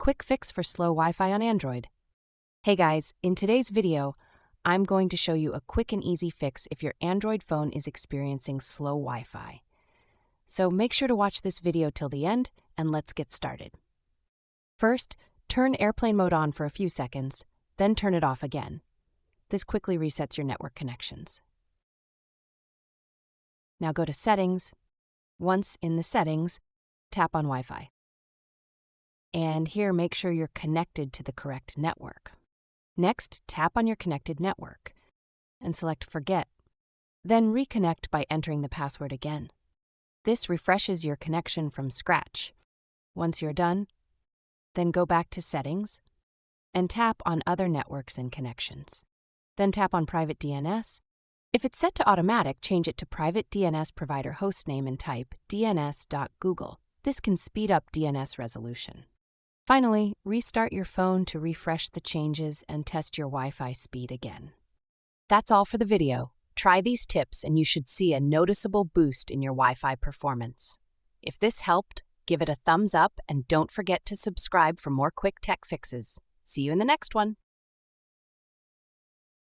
Quick fix for slow Wi-Fi on Android. Hey guys, in today's video, I'm going to show you a quick and easy fix if your Android phone is experiencing slow Wi-Fi. So make sure to watch this video till the end, and let's get started. First, turn airplane mode on for a few seconds, then turn it off again. This quickly resets your network connections. Now go to Settings. Once in the Settings, tap on Wi-Fi. And here, make sure you're connected to the correct network. Next, tap on your connected network and select Forget. Then reconnect by entering the password again. This refreshes your connection from scratch. Once you're done, then go back to Settings and tap on Other Networks and Connections. Then tap on Private DNS. If it's set to automatic, change it to Private DNS Provider Hostname and type dns.google. This can speed up DNS resolution. Finally, restart your phone to refresh the changes and test your Wi-Fi speed again. That's all for the video. Try these tips and you should see a noticeable boost in your Wi-Fi performance. If this helped, give it a thumbs up and don't forget to subscribe for more quick tech fixes. See you in the next one.